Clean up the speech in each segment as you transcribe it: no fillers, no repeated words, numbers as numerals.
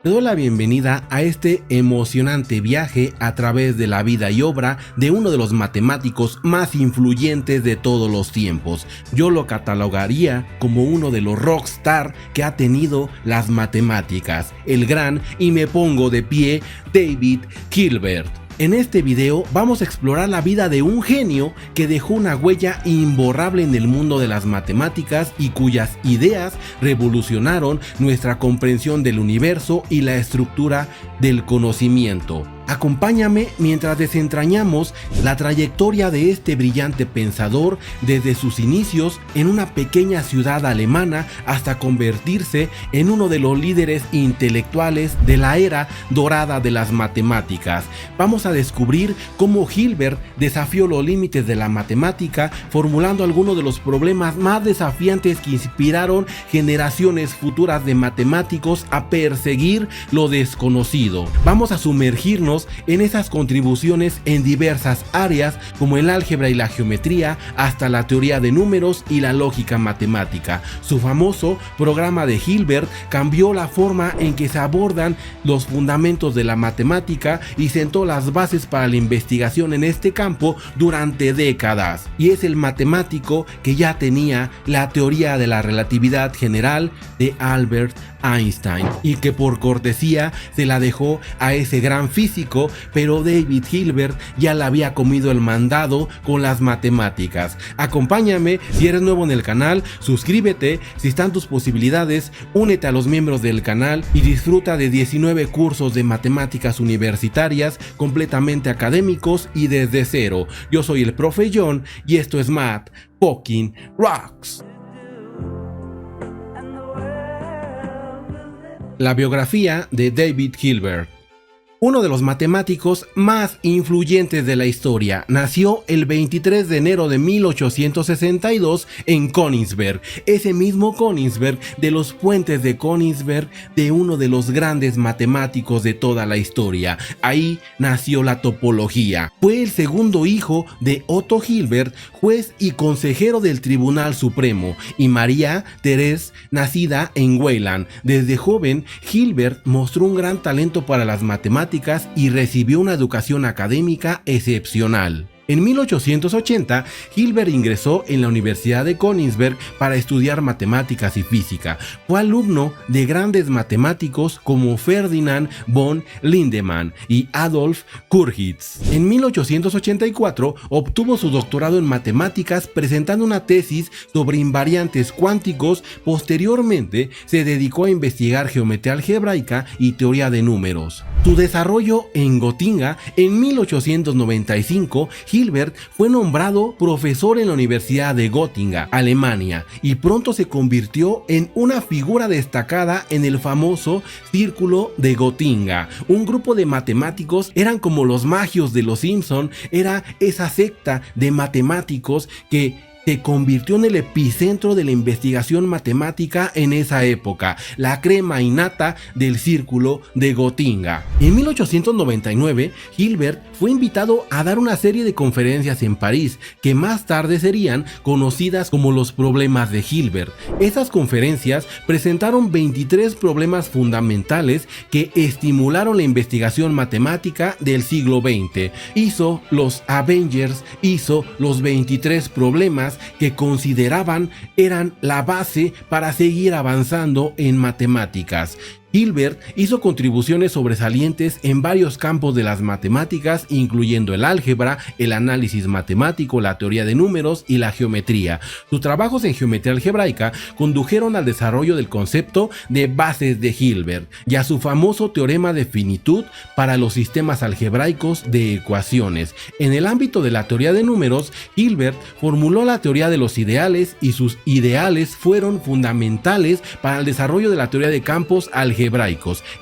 Te doy la bienvenida a este emocionante viaje a través de la vida y obra de uno de los matemáticos más influyentes de todos los tiempos. Yo lo catalogaría como uno de los rockstar que ha tenido las matemáticas, el gran, y me pongo de pie, David Hilbert. En este video vamos a explorar la vida de un genio que dejó una huella imborrable en el mundo de las matemáticas y cuyas ideas revolucionaron nuestra comprensión del universo y la estructura del conocimiento. Acompáñame mientras desentrañamos la trayectoria de este brillante pensador desde sus inicios en una pequeña ciudad alemana hasta convertirse en uno de los líderes intelectuales de la era dorada de las matemáticas. Vamos a descubrir cómo Hilbert desafió los límites de la matemática, formulando algunos de los problemas más desafiantes que inspiraron generaciones futuras de matemáticos a perseguir lo desconocido. Vamos a sumergirnos en esas contribuciones en diversas áreas como el álgebra y la geometría hasta la teoría de números y la lógica matemática. Su famoso programa de Hilbert cambió la forma en que se abordan los fundamentos de la matemática y sentó las bases para la investigación en este campo durante décadas. Y es el matemático que ya tenía la teoría de la relatividad general de Albert Einstein y que por cortesía se la dejó a ese gran físico, pero David Hilbert ya le había comido el mandado con las matemáticas. Acompáñame si eres nuevo en el canal, suscríbete, si están tus posibilidades, únete a los miembros del canal y disfruta de 19 cursos de matemáticas universitarias completamente académicos y desde cero. Yo soy el profe John y esto es Math Fucking Rocks. La biografía de David Hilbert. Uno de los matemáticos más influyentes de la historia, nació el 23 de enero de 1862 en Königsberg, ese mismo Königsberg de los puentes de Königsberg, de uno de los grandes matemáticos de toda la historia. Ahí nació la topología. Fue el segundo hijo de Otto Hilbert, juez y consejero del Tribunal Supremo, y María Therese, nacida en Weyland. Desde joven, Hilbert mostró un gran talento para las matemáticas y recibió una educación académica excepcional. En 1880, Hilbert ingresó en la Universidad de Königsberg para estudiar matemáticas y física. Fue alumno de grandes matemáticos como Ferdinand von Lindemann y Adolf Kurhitz. En 1884 obtuvo su doctorado en matemáticas presentando una tesis sobre invariantes cuánticos. Posteriormente se dedicó a investigar geometría algebraica y teoría de números. Su desarrollo en Gotinga. En 1895, Hilbert fue nombrado profesor en la Universidad de Gotinga, Alemania, y pronto se convirtió en una figura destacada en el famoso Círculo de Gotinga. Un grupo de matemáticos, eran como los magios de los Simpson, era esa secta de matemáticos que se convirtió en el epicentro de la investigación matemática en esa época, la crema innata del Círculo de Gotinga. En 1899, Hilbert fue invitado a dar una serie de conferencias en París, que más tarde serían conocidas como los problemas de Hilbert. Esas conferencias presentaron 23 problemas fundamentales que estimularon la investigación matemática del siglo XX. Hizo los Avengers, hizo los 23 problemas que consideraban eran la base para seguir avanzando en matemáticas. Hilbert hizo contribuciones sobresalientes en varios campos de las matemáticas, incluyendo el álgebra, el análisis matemático, la teoría de números y la geometría. Sus trabajos en geometría algebraica condujeron al desarrollo del concepto de bases de Hilbert y a su famoso teorema de finitud para los sistemas algebraicos de ecuaciones. En el ámbito de la teoría de números, Hilbert formuló la teoría de los ideales y sus ideales fueron fundamentales para el desarrollo de la teoría de campos algebraicos.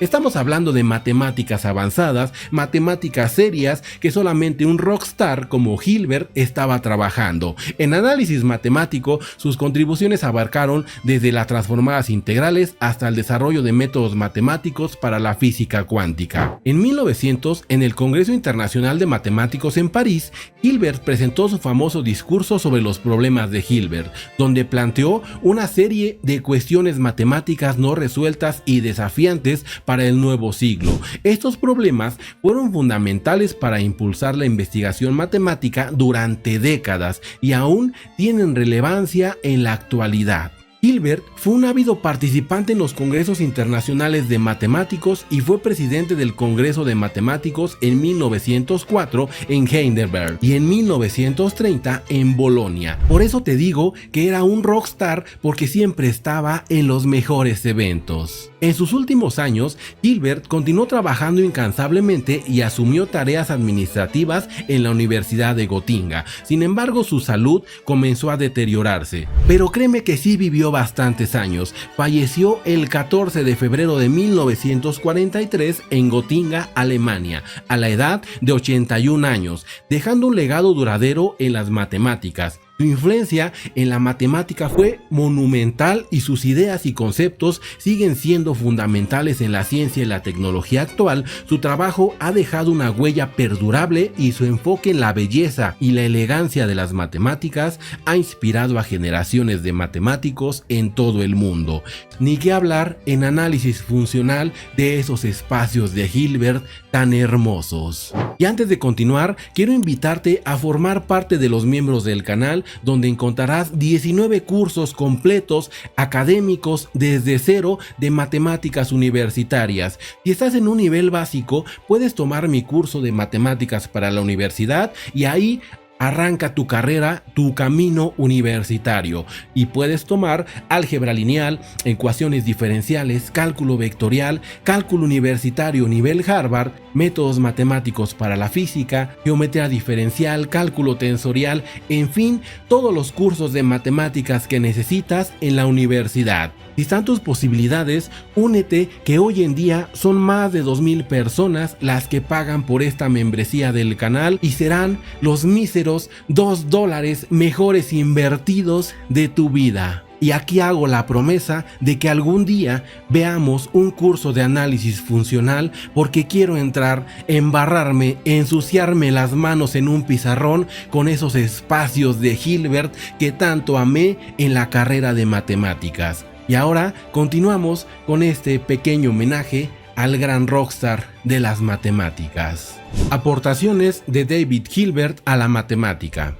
Estamos hablando de matemáticas avanzadas, matemáticas serias que solamente un rockstar como Hilbert estaba trabajando. En análisis matemático, sus contribuciones abarcaron desde las transformadas integrales hasta el desarrollo de métodos matemáticos para la física cuántica. En 1900, en el Congreso Internacional de Matemáticos en París, Hilbert presentó su famoso discurso sobre los problemas de Hilbert, donde planteó una serie de cuestiones matemáticas no resueltas y desafíos desafiantes para el nuevo siglo. Estos problemas fueron fundamentales para impulsar la investigación matemática durante décadas y aún tienen relevancia en la actualidad. Hilbert fue un ávido participante en los congresos internacionales de matemáticos y fue presidente del Congreso de Matemáticos en 1904 en Heidelberg y en 1930 en Bolonia. Por eso te digo que era un rockstar, porque siempre estaba en los mejores eventos. En sus últimos años, Hilbert continuó trabajando incansablemente y asumió tareas administrativas en la Universidad de Gotinga. Sin embargo, su salud comenzó a deteriorarse. Pero créeme que sí vivió bastantes años. Falleció el 14 de febrero de 1943 en Gotinga, Alemania, a la edad de 81 años, dejando un legado duradero en las matemáticas. Su influencia en la matemática fue monumental y sus ideas y conceptos siguen siendo fundamentales en la ciencia y la tecnología actual. Su trabajo ha dejado una huella perdurable y su enfoque en la belleza y la elegancia de las matemáticas ha inspirado a generaciones de matemáticos en todo el mundo. Ni qué hablar en análisis funcional de esos espacios de Hilbert tan hermosos. Y antes de continuar, quiero invitarte a formar parte de los miembros del canal, donde encontrarás 19 cursos completos académicos desde cero de matemáticas universitarias. Si estás en un nivel básico, puedes tomar mi curso de matemáticas para la universidad y ahí arranca tu carrera, tu camino universitario, y puedes tomar álgebra lineal, ecuaciones diferenciales, cálculo vectorial, cálculo universitario nivel Harvard, métodos matemáticos para la física, geometría diferencial, cálculo tensorial, en fin, todos los cursos de matemáticas que necesitas en la universidad. Si están tus posibilidades, únete, que hoy en día son más de 2,000 personas las que pagan por esta membresía del canal y serán los míseros $2 mejores invertidos de tu vida. Y aquí hago la promesa de que algún día veamos un curso de análisis funcional, porque quiero entrar, embarrarme, ensuciarme las manos en un pizarrón con esos espacios de Hilbert que tanto amé en la carrera de matemáticas. Y ahora continuamos con este pequeño homenaje al gran rockstar de las matemáticas. Aportaciones de David Hilbert a la matemática.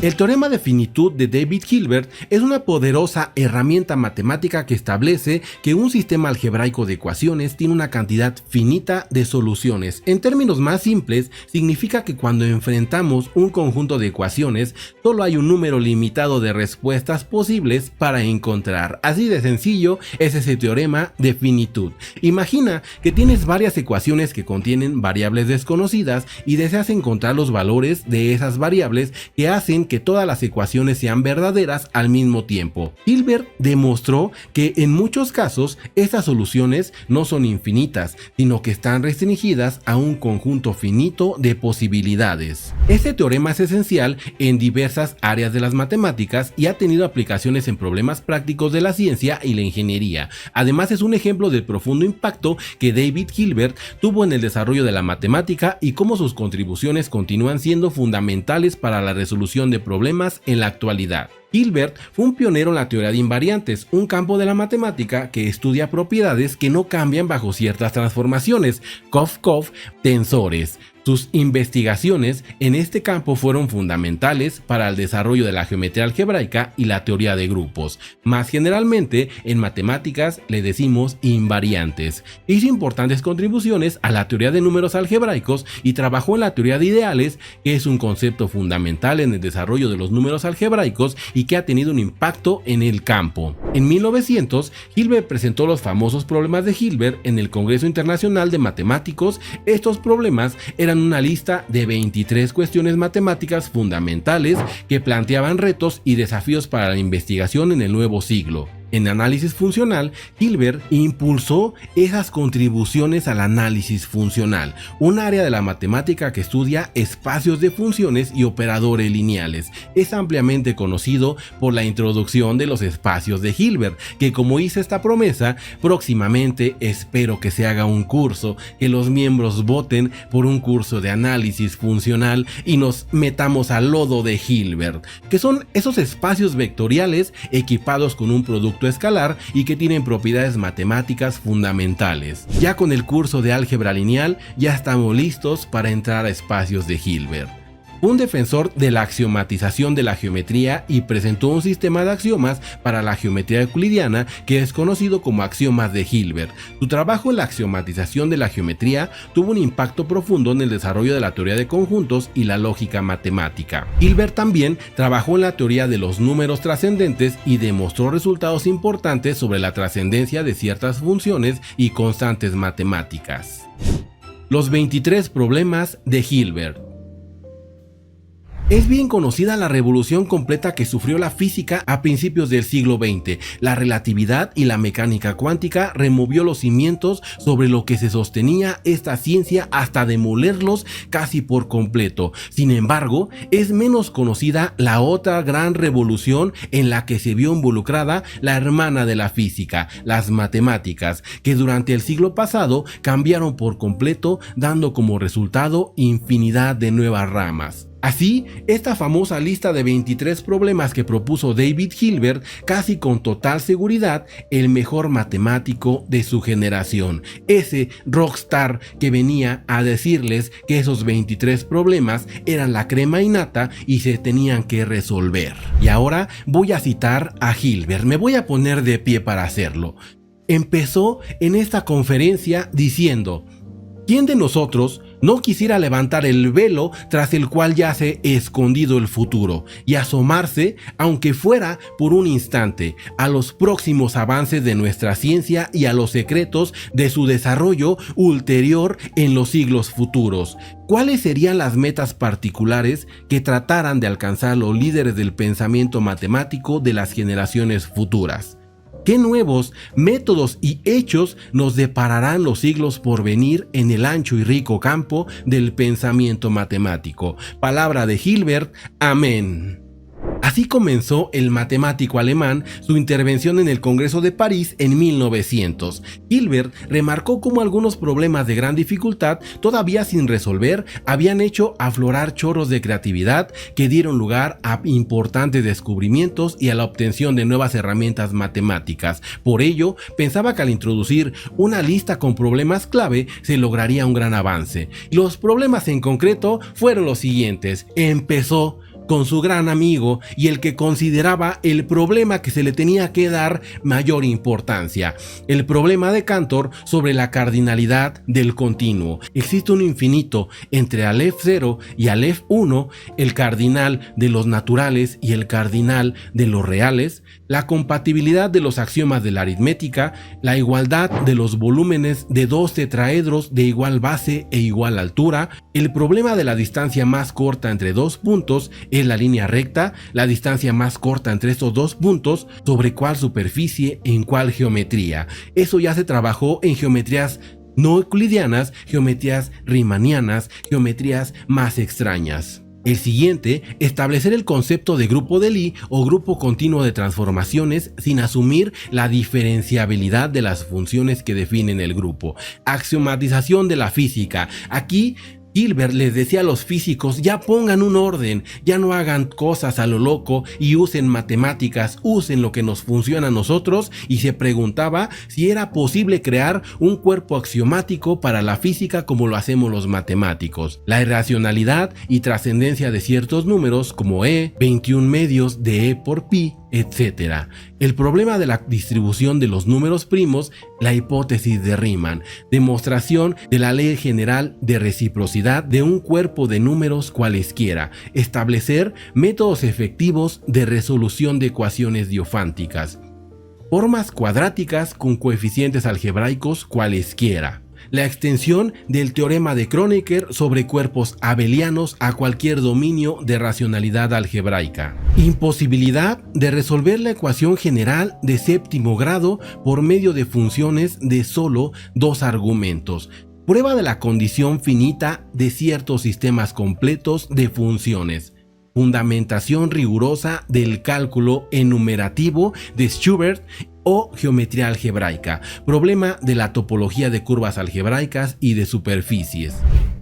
El teorema de finitud de David Hilbert es una poderosa herramienta matemática que establece que un sistema algebraico de ecuaciones tiene una cantidad finita de soluciones. En términos más simples, significa que cuando enfrentamos un conjunto de ecuaciones, solo hay un número limitado de respuestas posibles para encontrar. Así de sencillo es ese teorema de finitud. Imagina que tienes varias ecuaciones que contienen variables desconocidas y deseas encontrar los valores de esas variables que hacen que todas las ecuaciones sean verdaderas al mismo tiempo. Hilbert demostró que en muchos casos estas soluciones no son infinitas, sino que están restringidas a un conjunto finito de posibilidades. Este teorema es esencial en diversas áreas de las matemáticas y ha tenido aplicaciones en problemas prácticos de la ciencia y la ingeniería. Además, es un ejemplo del profundo impacto que David Hilbert tuvo en el desarrollo de la matemática y cómo sus contribuciones continúan siendo fundamentales para la resolución de problemas en la actualidad. Hilbert fue un pionero en la teoría de invariantes, un campo de la matemática que estudia propiedades que no cambian bajo ciertas transformaciones, Kopf-Kopf tensores. Sus investigaciones en este campo fueron fundamentales para el desarrollo de la geometría algebraica y la teoría de grupos. Más generalmente, en matemáticas le decimos invariantes. Hizo importantes contribuciones a la teoría de números algebraicos y trabajó en la teoría de ideales, que es un concepto fundamental en el desarrollo de los números algebraicos y que ha tenido un impacto en el campo. En 1900, Hilbert presentó los famosos problemas de Hilbert en el Congreso Internacional de Matemáticos. Estos problemas eran una lista de 23 cuestiones matemáticas fundamentales que planteaban retos y desafíos para la investigación en el nuevo siglo. En análisis funcional, Hilbert impulsó esas contribuciones al análisis funcional, un área de la matemática que estudia espacios de funciones y operadores lineales. Es ampliamente conocido por la introducción de los espacios de Hilbert, que, como hice esta promesa, próximamente espero que se haga un curso, que los miembros voten por un curso de análisis funcional y nos metamos al lodo de Hilbert, que son esos espacios vectoriales equipados con un producto concepto escalar y que tienen propiedades matemáticas fundamentales. Ya con el curso de álgebra lineal ya estamos listos para entrar a espacios de Hilbert. Un defensor de la axiomatización de la geometría y presentó un sistema de axiomas para la geometría euclidiana que es conocido como axiomas de Hilbert. Su trabajo en la axiomatización de la geometría tuvo un impacto profundo en el desarrollo de la teoría de conjuntos y la lógica matemática. Hilbert también trabajó en la teoría de los números trascendentes y demostró resultados importantes sobre la trascendencia de ciertas funciones y constantes matemáticas. Los 23 problemas de Hilbert. Es bien conocida la revolución completa que sufrió la física a principios del siglo XX. La relatividad y la mecánica cuántica removió los cimientos sobre lo que se sostenía esta ciencia hasta demolerlos casi por completo. Sin embargo, es menos conocida la otra gran revolución en la que se vio involucrada la hermana de la física, las matemáticas, que durante el siglo pasado cambiaron por completo, dando como resultado infinidad de nuevas ramas. Así, esta famosa lista de 23 problemas que propuso David Hilbert, casi con total seguridad, el mejor matemático de su generación. Ese rockstar que venía a decirles que esos 23 problemas eran la crema innata y se tenían que resolver. Y ahora voy a citar a Hilbert, me voy a poner de pie para hacerlo. Empezó en esta conferencia diciendo: ¿quién de nosotros no quisiera levantar el velo tras el cual yace escondido el futuro y asomarse, aunque fuera por un instante, a los próximos avances de nuestra ciencia y a los secretos de su desarrollo ulterior en los siglos futuros? ¿Cuáles serían las metas particulares que trataran de alcanzar los líderes del pensamiento matemático de las generaciones futuras? ¿Qué nuevos métodos y hechos nos depararán los siglos por venir en el ancho y rico campo del pensamiento matemático? Palabra de Hilbert, amén. Así comenzó el matemático alemán su intervención en el Congreso de París en 1900. Hilbert remarcó cómo algunos problemas de gran dificultad, todavía sin resolver, habían hecho aflorar chorros de creatividad que dieron lugar a importantes descubrimientos y a la obtención de nuevas herramientas matemáticas. Por ello, pensaba que al introducir una lista con problemas clave se lograría un gran avance. Los problemas en concreto fueron los siguientes. Empezó con su gran amigo y el que consideraba el problema que se le tenía que dar mayor importancia, el problema de Cantor sobre la cardinalidad del continuo. Existe un infinito entre Aleph 0 y Aleph 1, el cardinal de los naturales y el cardinal de los reales, la compatibilidad de los axiomas de la aritmética, la igualdad de los volúmenes de dos tetraedros de igual base e igual altura, el problema de la distancia más corta entre dos puntos es la línea recta, la distancia más corta entre estos dos puntos, sobre cuál superficie, en cuál geometría. Eso ya se trabajó en geometrías no euclidianas, geometrías riemannianas, geometrías más extrañas. El siguiente, establecer el concepto de grupo de Lie o grupo continuo de transformaciones sin asumir la diferenciabilidad de las funciones que definen el grupo. Axiomatización de la física. Aquí Hilbert les decía a los físicos: ya pongan un orden, ya no hagan cosas a lo loco y usen matemáticas, usen lo que nos funciona a nosotros, y se preguntaba si era posible crear un cuerpo axiomático para la física como lo hacemos los matemáticos. La irracionalidad y trascendencia de ciertos números como E, 21 medios de E por pi, etc. El problema de la distribución de los números primos, la hipótesis de Riemann, demostración de la ley general de reciprocidad de un cuerpo de números cualesquiera, establecer métodos efectivos de resolución de ecuaciones diofánticas, formas cuadráticas con coeficientes algebraicos cualesquiera. La extensión del teorema de Kronecker sobre cuerpos abelianos a cualquier dominio de racionalidad algebraica. Imposibilidad de resolver la ecuación general de séptimo grado por medio de funciones de solo dos argumentos. Prueba de la condición finita de ciertos sistemas completos de funciones. Fundamentación rigurosa del cálculo enumerativo de Schubert o geometría algebraica, problema de la topología de curvas algebraicas y de superficies,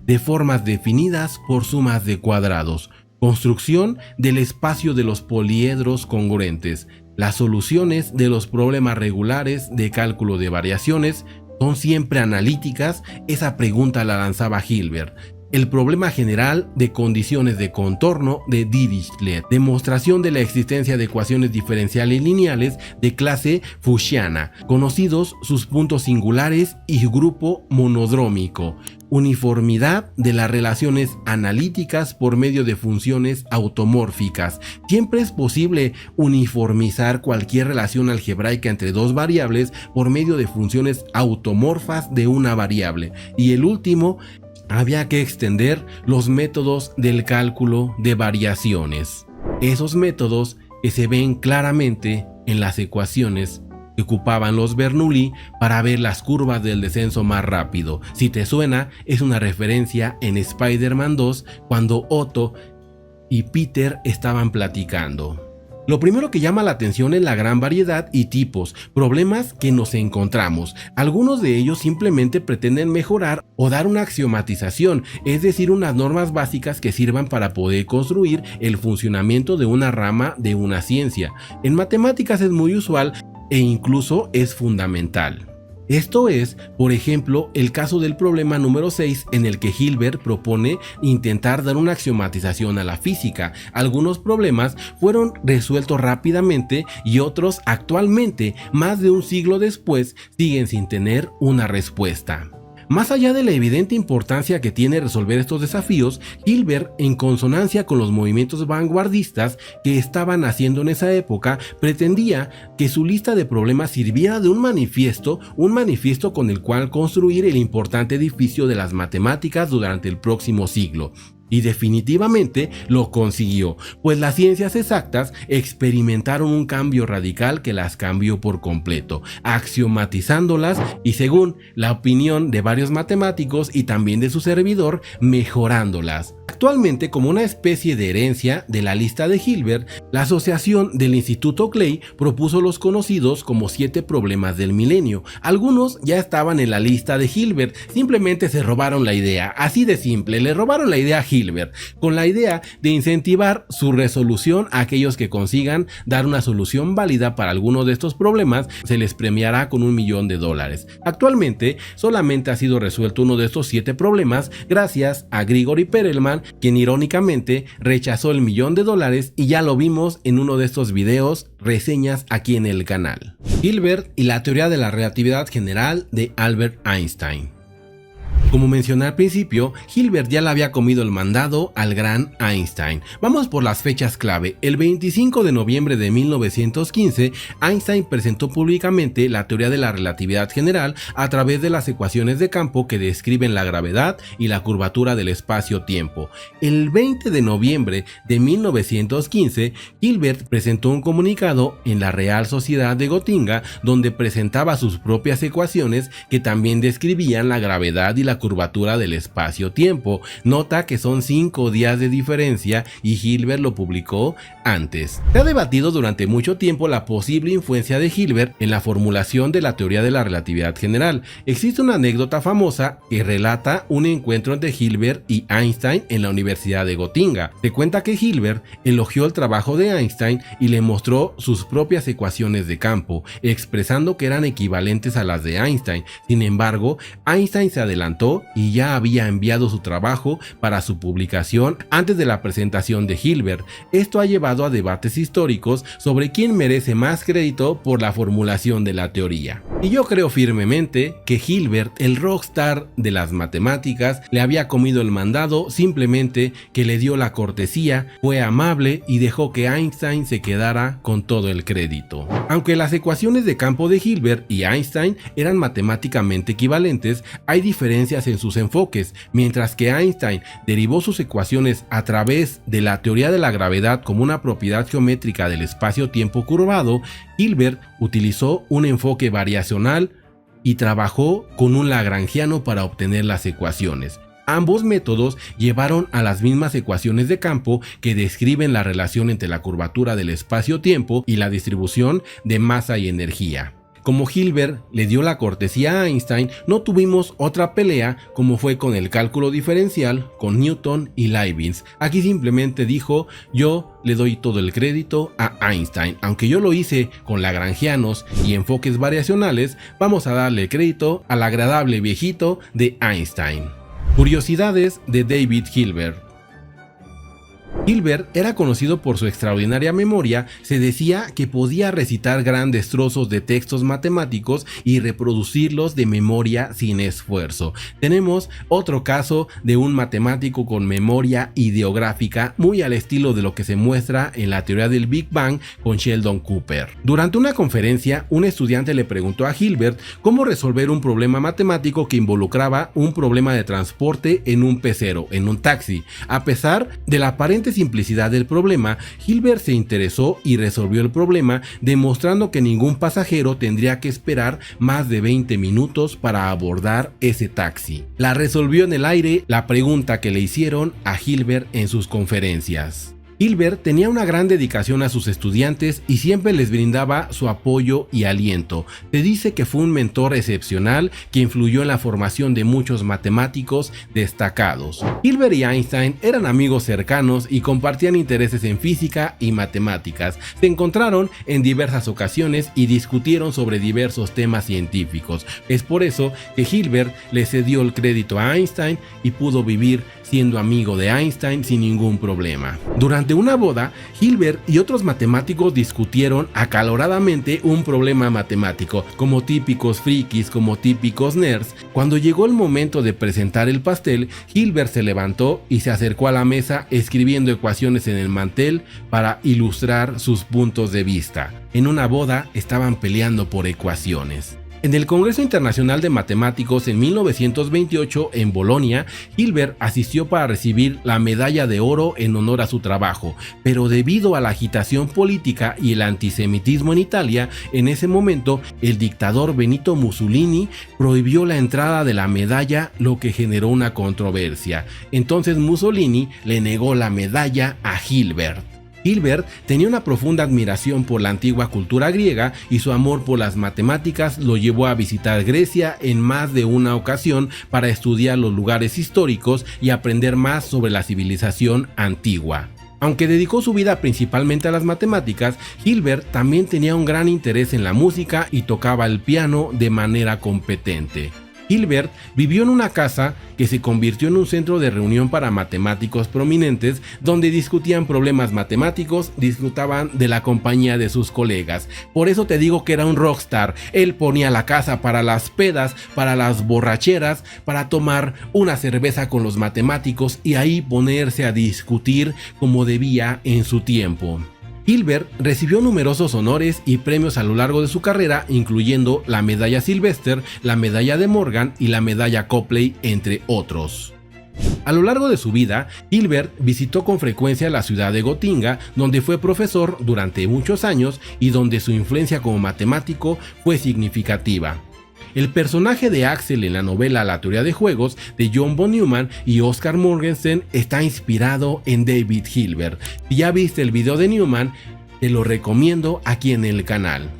de formas definidas por sumas de cuadrados, construcción del espacio de los poliedros congruentes, Las soluciones de los problemas regulares de cálculo de variaciones son siempre analíticas. Esa pregunta la lanzaba Hilbert. El problema general de condiciones de contorno de Dirichlet. Demostración de la existencia de ecuaciones diferenciales lineales de clase Fushiana, conocidos sus puntos singulares y grupo monodrómico. Uniformidad de las relaciones analíticas por medio de funciones automórficas. Siempre es posible uniformizar cualquier relación algebraica entre dos variables por medio de funciones automorfas de una variable. Y el último, había que extender los métodos del cálculo de variaciones. Esos métodos que se ven claramente en las ecuaciones que ocupaban los Bernoulli para ver las curvas del descenso más rápido. Si te suena, es una referencia en Spider-Man 2 cuando Otto y Peter estaban platicando. Lo primero que llama la atención es la gran variedad y tipos, problemas que nos encontramos. Algunos de ellos simplemente pretenden mejorar o dar una axiomatización, es decir, unas normas básicas que sirvan para poder construir el funcionamiento de una rama de una ciencia. En matemáticas es muy usual e incluso es fundamental. Esto es, por ejemplo, el caso del problema número 6 en el que Hilbert propone intentar dar una axiomatización a la física. Algunos problemas fueron resueltos rápidamente y otros actualmente, más de un siglo después, siguen sin tener una respuesta. Más allá de la evidente importancia que tiene resolver estos desafíos, Hilbert, en consonancia con los movimientos vanguardistas que estaban haciendo en esa época, pretendía que su lista de problemas sirviera de un manifiesto con el cual construir el importante edificio de las matemáticas durante el próximo siglo. Y definitivamente lo consiguió, pues las ciencias exactas experimentaron un cambio radical que las cambió por completo, axiomatizándolas y, según la opinión de varios matemáticos y también de su servidor, mejorándolas. Actualmente, como una especie de herencia de la lista de Hilbert, la asociación del Instituto Clay propuso los conocidos como 7 problemas del milenio. Algunos ya estaban en la lista de Hilbert, simplemente se robaron la idea, así de simple, le robaron la idea a Hilbert, con la idea de incentivar su resolución a aquellos que consigan dar una solución válida para alguno de estos problemas, se les premiará con $1 millón. Actualmente, solamente ha sido resuelto uno de estos 7 problemas gracias a Grigori Perelman, quien irónicamente rechazó el $1 millón y ya lo vimos en uno de estos videos reseñas aquí en el canal. Hilbert y la teoría de la relatividad general de Albert Einstein. Como mencioné al principio, Hilbert ya le había comido el mandado al gran Einstein. Vamos por las fechas clave. El 25 de noviembre de 1915, Einstein presentó públicamente la teoría de la relatividad general a través de las ecuaciones de campo que describen la gravedad y la curvatura del espacio-tiempo. El 20 de noviembre de 1915, Hilbert presentó un comunicado en la Real Sociedad de Gotinga donde presentaba sus propias ecuaciones que también describían la gravedad y la curvatura del espacio-tiempo. Nota que son 5 días de diferencia y Hilbert lo publicó antes. Se ha debatido durante mucho tiempo la posible influencia de Hilbert en la formulación de la teoría de la relatividad general. Existe una anécdota famosa que relata un encuentro entre Hilbert y Einstein en la Universidad de Gotinga. Se cuenta que Hilbert elogió el trabajo de Einstein y le mostró sus propias ecuaciones de campo, expresando que eran equivalentes a las de Einstein. Sin embargo, Einstein se adelantó y ya había enviado su trabajo para su publicación antes de la presentación de Hilbert. Esto ha llevado a debates históricos sobre quién merece más crédito por la formulación de la teoría. Y yo creo firmemente que Hilbert, el rockstar de las matemáticas, le había comido el mandado, simplemente que le dio la cortesía, fue amable y dejó que Einstein se quedara con todo el crédito. Aunque las ecuaciones de campo de Hilbert y Einstein eran matemáticamente equivalentes, hay diferencias en sus enfoques. Mientras que Einstein derivó sus ecuaciones a través de la teoría de la gravedad como una propiedad geométrica del espacio-tiempo curvado, Hilbert utilizó un enfoque variacional y trabajó con un lagrangiano para obtener las ecuaciones. Ambos métodos llevaron a las mismas ecuaciones de campo que describen la relación entre la curvatura del espacio-tiempo y la distribución de masa y energía. Como Hilbert le dio la cortesía a Einstein, no tuvimos otra pelea como fue con el cálculo diferencial, con Newton y Leibniz. Aquí simplemente dijo: yo le doy todo el crédito a Einstein. Aunque yo lo hice con lagrangianos y enfoques variacionales, vamos a darle crédito al agradable viejito de Einstein. Curiosidades de David Hilbert. Hilbert era conocido por su extraordinaria memoria. Se decía que podía recitar grandes trozos de textos matemáticos y reproducirlos de memoria sin esfuerzo. Tenemos otro caso de un matemático con memoria ideográfica muy al estilo de lo que se muestra en la teoría del Big Bang con Sheldon Cooper. Durante una conferencia, un estudiante le preguntó a Hilbert cómo resolver un problema matemático que involucraba un problema de transporte en un pecero, en un taxi. A pesar de la aparente simplicidad del problema, Hilbert se interesó y resolvió el problema, demostrando que ningún pasajero tendría que esperar más de 20 minutos para abordar ese taxi. La resolvió en el aire la pregunta que le hicieron a Hilbert en sus conferencias. Hilbert tenía una gran dedicación a sus estudiantes y siempre les brindaba su apoyo y aliento. Se dice que fue un mentor excepcional que influyó en la formación de muchos matemáticos destacados. Hilbert y Einstein eran amigos cercanos y compartían intereses en física y matemáticas. Se encontraron en diversas ocasiones y discutieron sobre diversos temas científicos. Es por eso que Hilbert le cedió el crédito a Einstein y pudo vivir siendo amigo de Einstein sin ningún problema. Durante una boda, Hilbert y otros matemáticos discutieron acaloradamente un problema matemático. Como típicos frikis, como típicos nerds, cuando llegó el momento de presentar el pastel, Hilbert se levantó y se acercó a la mesa escribiendo ecuaciones en el mantel para ilustrar sus puntos de vista. En una boda estaban peleando por ecuaciones. En el Congreso Internacional de Matemáticos en 1928 en Bolonia, Hilbert asistió para recibir la medalla de oro en honor a su trabajo, pero debido a la agitación política y el antisemitismo en Italia, en ese momento el dictador Benito Mussolini prohibió la entrada de la medalla, lo que generó una controversia. Entonces Mussolini le negó la medalla a Hilbert. Hilbert tenía una profunda admiración por la antigua cultura griega y su amor por las matemáticas lo llevó a visitar Grecia en más de una ocasión para estudiar los lugares históricos y aprender más sobre la civilización antigua. Aunque dedicó su vida principalmente a las matemáticas, Hilbert también tenía un gran interés en la música y tocaba el piano de manera competente. Hilbert vivió en una casa que se convirtió en un centro de reunión para matemáticos prominentes, donde discutían problemas matemáticos, disfrutaban de la compañía de sus colegas. Por eso te digo que era un rockstar. Él ponía la casa para las pedas, para las borracheras, para tomar una cerveza con los matemáticos y ahí ponerse a discutir como debía en su tiempo. Hilbert recibió numerosos honores y premios a lo largo de su carrera, incluyendo la medalla Sylvester, la medalla de Morgan y la medalla Copley, entre otros. A lo largo de su vida, Hilbert visitó con frecuencia la ciudad de Gotinga, donde fue profesor durante muchos años y donde su influencia como matemático fue significativa. El personaje de Axel en la novela La teoría de juegos de John von Neumann y Oscar Morgenstern está inspirado en David Hilbert. Si ya viste el video de Neumann, te lo recomiendo aquí en el canal.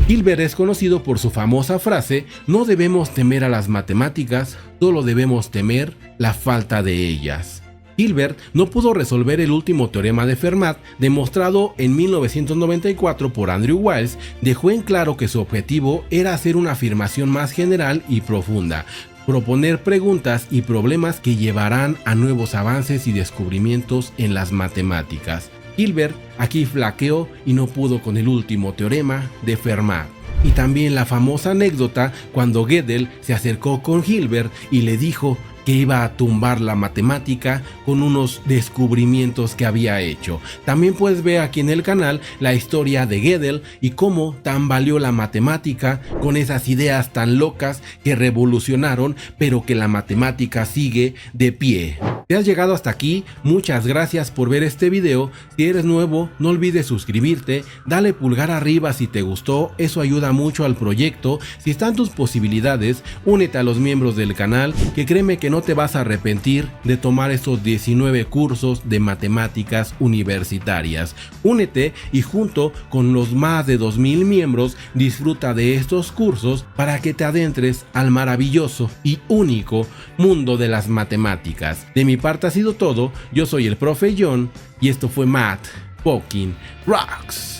Hilbert es conocido por su famosa frase: no debemos temer a las matemáticas, solo debemos temer la falta de ellas. Hilbert no pudo resolver el último teorema de Fermat, demostrado en 1994 por Andrew Wiles. Dejó en claro que su objetivo era hacer una afirmación más general y profunda, proponer preguntas y problemas que llevarán a nuevos avances y descubrimientos en las matemáticas. Hilbert aquí flaqueó y no pudo con el último teorema de Fermat. Y también la famosa anécdota cuando Gödel se acercó con Hilbert y le dijo que iba a tumbar la matemática con unos descubrimientos que había hecho. También puedes ver aquí en el canal la historia de Gödel y cómo tambaleó la matemática con esas ideas tan locas que revolucionaron, pero que la matemática sigue de pie. Si has llegado hasta aquí, muchas gracias por ver este video. Si eres nuevo, no olvides suscribirte, dale pulgar arriba si te gustó, eso ayuda mucho al proyecto. Si están tus posibilidades, únete a los miembros del canal, que créeme que no te vas a arrepentir de tomar estos 19 cursos de matemáticas universitarias. Únete y junto con los más de 2000 miembros, disfruta de estos cursos para que te adentres al maravilloso y único mundo de las matemáticas. De mi parte ha sido todo, yo soy el profe John y esto fue Math Fucking Rocks.